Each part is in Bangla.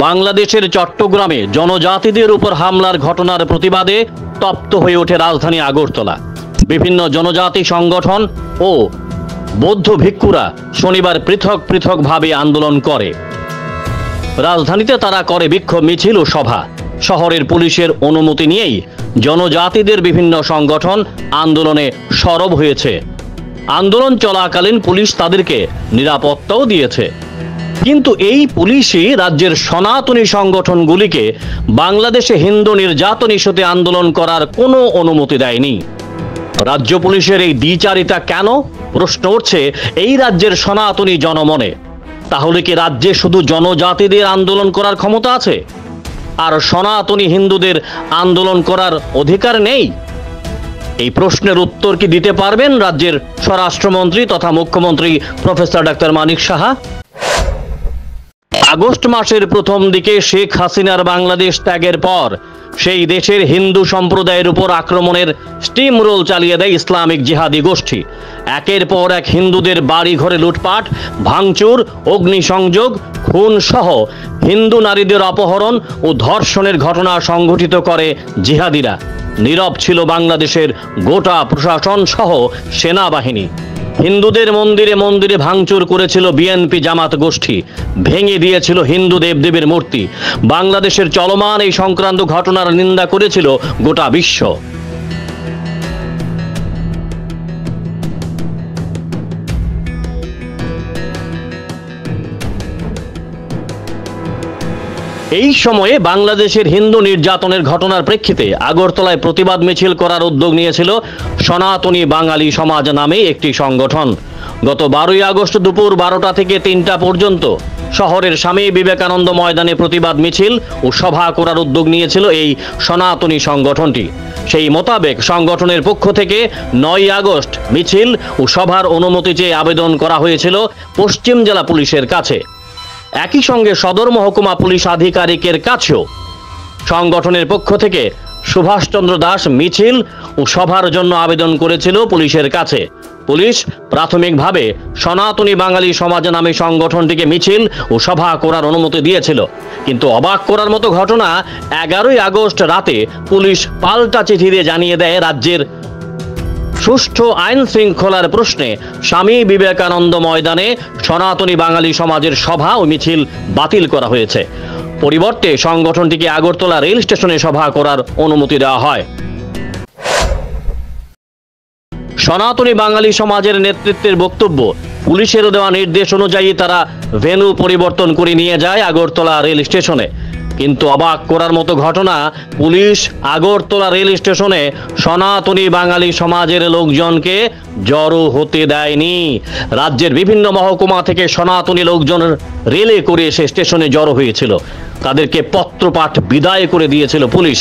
বাংলাদেশের চট্টগ্রামে জনজাতিদের উপর হামলার ঘটনার প্রতিবাদে তপ্ত হয়ে ওঠে রাজধানী আগরতলা। বিভিন্ন জনজাতি সংগঠন ও বৌদ্ধ ভিক্ষুরা শনিবার পৃথক পৃথকভাবে আন্দোলন করে। রাজধানীতে তারা করে বিক্ষোভ মিছিল ও সভা। শহরের পুলিশের অনুমতি নিয়েই জনজাতিদের বিভিন্ন সংগঠন আন্দোলনে সরব হয়েছে। আন্দোলন চলাকালীন পুলিশ তাদেরকে নিরাপত্তাও দিয়েছে। কিন্তু এই পুলিশই রাজ্যের সনাতনী সংগঠনগুলিকে বাংলাদেশে হিন্দু নির্যাতন ইস্যুতে আন্দোলন করার কোনো অনুমতি দেয়নি। রাজ্য পুলিশের এই দ্বিচারিতা কেন, প্রশ্ন উঠছে এই রাজ্যের সনাতনী জনমনে। তাহলে কি রাজ্যে শুধু জনজাতিদের আন্দোলন করার ক্ষমতা আছে, আর সনাতনী হিন্দুদের আন্দোলন করার অধিকার নেই? এই প্রশ্নের উত্তর কি দিতে পারবেন রাজ্যের স্বরাষ্ট্রমন্ত্রী তথা মুখ্যমন্ত্রী professor doctor Manik Saha? August মাসের প্রথম দিকে শেখ হাসিনার বাংলাদেশ ত্যাগের পর সেই দেশের হিন্দু সম্প্রদায়ের উপর আক্রমণের স্টিম রোল চালিয়ে দেয় ইসলামিক জিহাদি গোষ্ঠী। একের পর এক হিন্দুদের বাড়ি ঘরে লুটপাট, ভাঙচুর, অগ্নিসংযোগ, খুন সহ হিন্দু নারীদের অপহরণ ও ধর্ষণের ঘটনা সংঘটিত করে জিহাদিরা। নীরব ছিল বাংলাদেশের গোটা প্রশাসন সহ সেনাবাহিনী। হিন্দুদের মন্দিরে মন্দিরে ভাঙচুর করেছিল বিএনপি জামাত গোষ্ঠী, ভেঙে দিয়েছিল হিন্দু দেবদেবীর মূর্তি। বাংলাদেশের চলমান এই সংক্রান্ত ঘটনার নিন্দা করেছিল গোটা বিশ্ব। এই সময়ে বাংলাদেশের হিন্দু নির্যাতনের ঘটনার প্রেক্ষিতে আগরতলায় প্রতিবাদ মিছিল করার উদ্যোগ নিয়েছিল সনাতনী বাঙালি সমাজ নামে একটি সংগঠন। গত 12ই আগস্ট দুপুর 12টা থেকে 3টা পর্যন্ত শহরের স্বামী বিবেকানন্দ ময়দানে প্রতিবাদ মিছিল ও সভা করার উদ্যোগ নিয়েছিল এই সনাতনী সংগঠনটি। সেই মোতাবেক সংগঠনের পক্ষ থেকে 9ই আগস্ট মিছিল ও সভার অনুমতি চেয়ে আবেদন করা হয়েছিল পশ্চিম জেলা পুলিশের কাছে। একই সঙ্গে সদর মহকুমা পুলিশ আধিকারিকের কাছেও সংগঠনের পক্ষ থেকে সুভাষচন্দ্র দাস মিছিল ও সভার জন্য আবেদন করেছিল পুলিশের কাছে। পুলিশ প্রাথমিকভাবে সনাতনী বাঙালি সমাজ নামে সংগঠনটিকে মিছিল ও সভা করার অনুমতি দিয়েছিল। কিন্তু অবাক করার মতো ঘটনা, 11ই আগস্ট রাতে পুলিশ পাল্টা চিঠি দিয়ে জানিয়ে দেয় রাজ্যের সুষ্ঠু আইন শৃঙ্খলার প্রশ্নে স্বামী বিবেকানন্দ ময়দানে সনাতনী বাঙালি সমাজের সভা ও মিছিল বাতিল করা হয়েছে। পরিবর্তে সংগঠনটিকে আগরতলা রেল স্টেশনে সভা করার অনুমতি দেওয়া হয়। সনাতনী বাঙালি সমাজের নেতৃত্বের বক্তব্য, পুলিশের দেওয়া নির্দেশ অনুযায়ী তারা ভেন্যু পরিবর্তন করে নিয়ে যায় আগরতলা রেল স্টেশনে। কিন্তু অবাক করার মতো ঘটনা, পুলিশ আগরতলা রেল স্টেশনে সনাতনী বাঙালি সমাজের লোকজনকে জড়ো হতে দেয়নি। রাজ্যের বিভিন্ন মহকুমা থেকে সনাতনী লোকজন রেলে করে এসে স্টেশনে জড়ো হয়েছিল। তাদেরকে পত্রপাঠ বিদায় করে দিয়েছিল পুলিশ।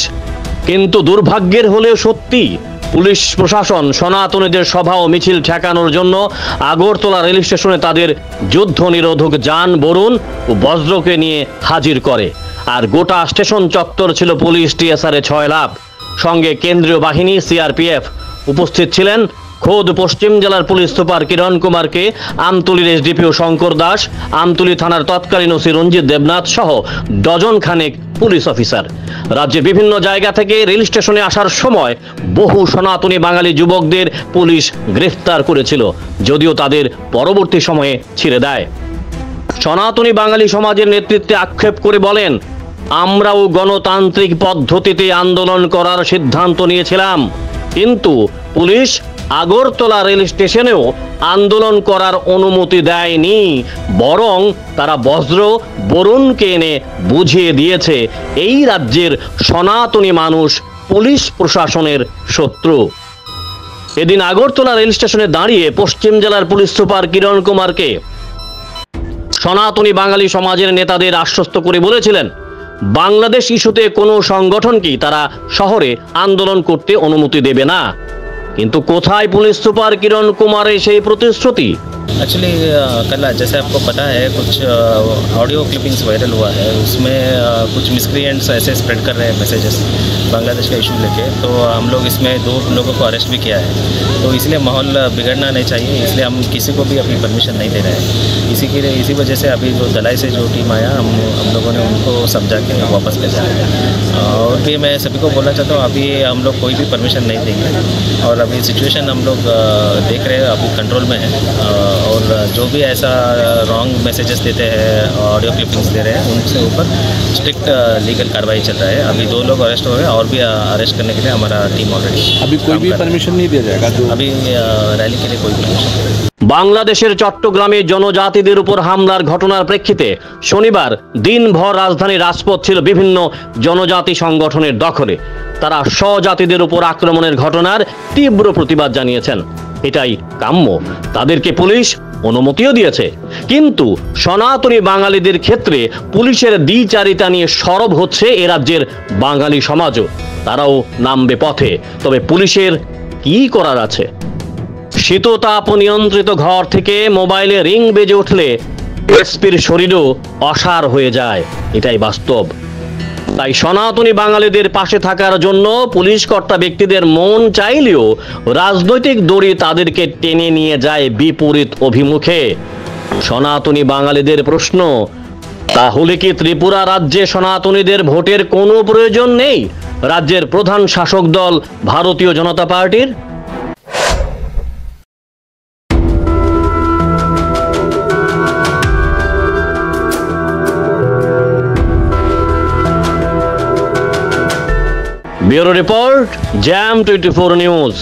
কিন্তু দুর্ভাগ্যের হলেও সত্যি, পুলিশ প্রশাসন সনাতনীদের সভা ও মিছিল ঠেকানোর জন্য আগরতলা রেল স্টেশনে তাদের যুদ্ধ নিরোধক যান বরুণ ও বজ্রকে নিয়ে হাজির করে। আর গোটা স্টেশন চত্বর ছিল পুলিশ টিএসআর 6 লাখ, সঙ্গে কেন্দ্রীয় বাহিনী সিআরপিএফ। উপস্থিত ছিলেন খোদ পশ্চিম জেলার পুলিশ সুপার কিরণ কুমারকে, আমতলীর এসডিপিও শঙ্কর দাস, আমতলী থানার তৎকালীন ওসি রঞ্জিত দেবনাথ সহ ডজন খানেক পুলিশ অফিসার। রাজ্যের বিভিন্ন জায়গা থেকে রেল স্টেশনে আসার সময় বহু সনাতনী বাঙালি যুবকদের পুলিশ গ্রেফতার করেছিল, যদিও তাদের পরবর্তী সময়ে ছেড়ে দেয়। সনাতনী বাঙালি সমাজের নেতৃত্বে আক্ষেপ করে বলেন, আমরাও গণতান্ত্রিক পদ্ধতিতে আন্দোলন করার সিদ্ধান্ত নিয়েছিলাম, কিন্তু পুলিশ আগরতলা রেল স্টেশনেও আন্দোলন করার অনুমতি দেয়নি। বরং তারা বজ্র বরুণকে এনে বুঝিয়ে দিয়েছে এই রাজ্যের সনাতনী মানুষ পুলিশ প্রশাসনের শত্রু। এদিন আগরতলা রেল স্টেশনে দাঁড়িয়ে পশ্চিম জেলার পুলিশ সুপার কিরণ কুমারকে সনাতনী বাঙালি সমাজের নেতাদের আশ্বস্ত করে বলেছিলেন, বাংলাদেশ ইস্যুতে কোনো সংগঠনকেই তারা শহরে আন্দোলন করতে অনুমতি দেবে না। কিন্তু কোথায় পুলিশ সুপার কিরণ কুমারের সেই প্রতিশ্রুতি? एक्चुअली कल जैसे आपको पता है कुछ ऑडियो क्लिपिंग्स वायरल हुआ है, उसमें कुछ मिसक्रिएंट्स ऐसे स्प्रेड कर रहे हैं मैसेजेस बांग्लादेश का इशू लेके। तो हम लोग इसमें 2 लोगों को अरेस्ट भी किया है। तो इसलिए माहौल बिगड़ना नहीं चाहिए, इसलिए हम किसी को भी अपनी परमिशन नहीं दे रहे हैं। इसी वजह से अभी जो दलाई से जो टीम आया, हम लोगों ने उनको समझा के वापस भेजा है। और भी मैं सभी को बोलना चाहता हूँ, अभी हम लोग कोई भी परमिशन नहीं देंगे। और अभी सिचुएशन हम लोग देख रहे हैं, अभी कंट्रोल में है। और जो भी ऐसा रॉन्ग मैसेजेस देते हैं, ऑडियो क्लिपिंग्स दे रहे हैं, उनसे ऊपर स्ट्रिक्ट लीगल कार्रवाई चल रहा है। अभी 2 लोग अरेस्ट हो गए और भी अरेस्ट करने के लिए हमारा टीम ऑलरेडी। अभी कोई भी परमिशन नहीं दिया जाएगा? अभी रैली के लिए कोई परमिशन नहीं। বাংলাদেশের চট্টগ্রামে জনজাতিদের উপর হামলার ঘটনার প্রেক্ষিতে শনিবার দিনভর রাজধানীর রাজপথ ছিল বিভিন্ন জনজাতি সংগঠনের দখলে। তারা স্বজাতিদের উপর আক্রমণের ঘটনার তীব্র প্রতিবাদ জানিয়েছেন। এটাই কাম্য, তাদেরকে পুলিশ অনুমতিও দিয়েছে। কিন্তু সনাতনী বাঙালিদের ক্ষেত্রে পুলিশের দ্বিচারিতা নিয়ে সরব হচ্ছে এ রাজ্যের বাঙালি সমাজও। তারাও নামবে পথে, তবে পুলিশের কি করার আছে? শীততাপ নিয়ন্ত্রিত ঘর থেকে মোবাইলে রিং বেজে উঠলে এসপির শরীরও অসাড় হয়ে যায়, এটাই বাস্তব। তাই সনাতনী বাঙালিদের পাশে থাকার জন্য পুলিশ কর্তা ব্যক্তিদের মন চাইলেও রাজনৈতিক দড়ি তাদেরকে টেনে নিয়ে যায় বিপরীত অভিমুখে। সনাতনী বাঙালিদের প্রশ্ন, তাহলে কি ত্রিপুরা রাজ্যে সনাতনীদের ভোটের কোনো প্রয়োজন নেই রাজ্যের প্রধান শাসক দল ভারতীয় জনতা পার্টির? Bureau report, jam 24 news.